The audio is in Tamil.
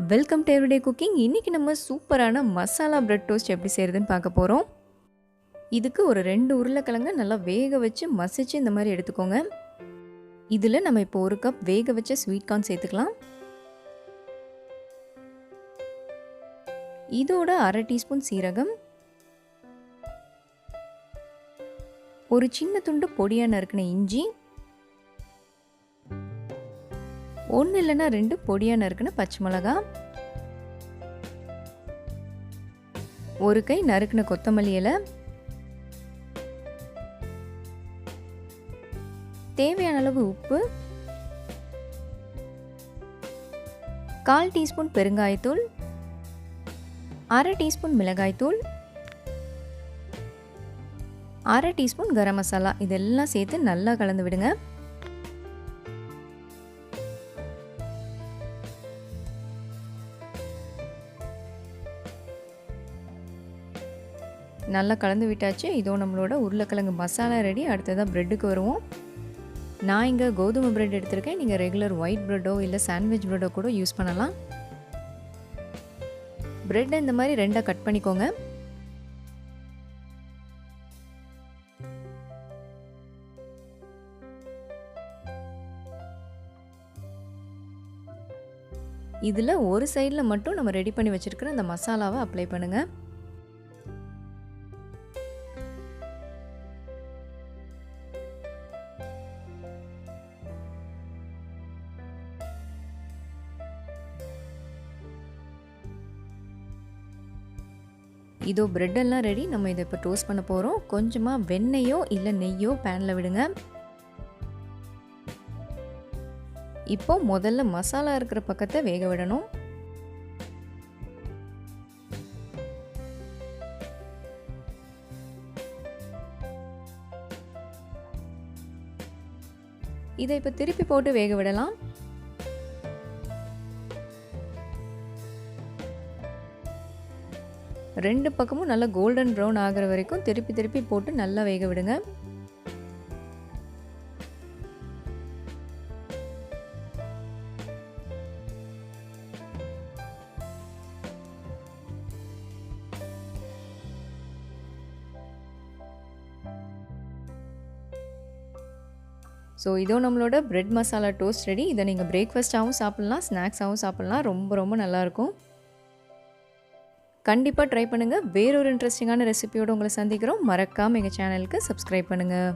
Welcome to everyday cooking. இன்றைக்கி நம்ம சூப்பரான மசாலா பிரெட் டோஸ்ட் எப்படி செய்கிறதுன்னு பார்க்க போகிறோம். இதுக்கு ஒரு 2 உருளைக்கிழங்கு நல்லா வேக வச்சு மசிச்சு இந்த மாதிரி எடுத்துக்கோங்க. இதில் நம்ம இப்போ 1 கப் வேக வச்ச ஸ்வீட் கார்ன் சேர்த்துக்கலாம். இதோட 1/2 டீஸ்பூன் சீரகம், ஒரு சின்ன துண்டு பொடியாக நறுக்கின இஞ்சி, 1 இல்லைன்னா 2 பொடியாக நறுக்கின பச்சை மிளகாய், ஒரு கை நறுக்கின கொத்தமல்லி இலை, தேவையான அளவு உப்பு, 1/4 டீஸ்பூன் பெருங்காயத்தூள், 1/2 டீஸ்பூன் மிளகாய்த்தூள், 1/2 டீஸ்பூன் கரம் மசாலா இதெல்லாம் சேர்த்து நல்லா கலந்து விடுங்க. நல்லா கலந்து விட்டாச்சு. இதோ நம்மளோட உருளைக்கிழங்கு மசாலா ரெடி. அடுத்ததாக ப்ரெட்டுக்கு வருவோம். நான் இங்கே கோதுமை ப்ரெட் எடுத்திருக்கேன். நீங்கள் ரெகுலர் ஒயிட் ப்ரெட்டோ இல்லை சாண்ட்விச் ப்ரெட்டோ கூட யூஸ் பண்ணலாம். ப்ரெட்டை இந்த மாதிரி 2ஆக கட் பண்ணிக்கோங்க. இதில் ஒரு சைடில் மட்டும் நம்ம ரெடி பண்ணி வச்சுருக்கிற இந்த மசாலாவை அப்ளை பண்ணுங்கள். இதோ ப்ரெட்டெல்லாம் ரெடி. நம்ம இதை இப்போ டோஸ்ட் பண்ண போகிறோம். கொஞ்சமாக வெண்ணெயோ இல்லை நெய்யோ பேனில் விடுங்க. இப்போ முதல்ல மசாலா இருக்கிற பக்கத்தை வேக விடணும். இதை இப்போ திருப்பி போட்டு வேக விடலாம். ரெண்டு பக்கமும் நல்லா கோல்டன் ப்ரௌன் ஆகிற வரைக்கும் திருப்பி திருப்பி போட்டு நல்லா வேக விடுங்க. ஸோ இதோ நம்மளோட பிரெட் மசாலா டோஸ்ட் ரெடி. இதை நீங்கள் பிரேக்ஃபாஸ்ட்டாகவும் சாப்பிட்லாம், ஸ்நாக்ஸாகவும் சாப்பிட்லாம். ரொம்ப ரொம்ப நல்லாயிருக்கும். கண்டிப்பாக ட்ரை பண்ணுங்கள். வேறொரு இன்ட்ரெஸ்டிங்கான ரெசிபியோடு உங்களை சந்திக்கிறோம். மறக்காமல் எங்கள் சேனலுக்கு சப்ஸ்கிரைப் பண்ணுங்கள்.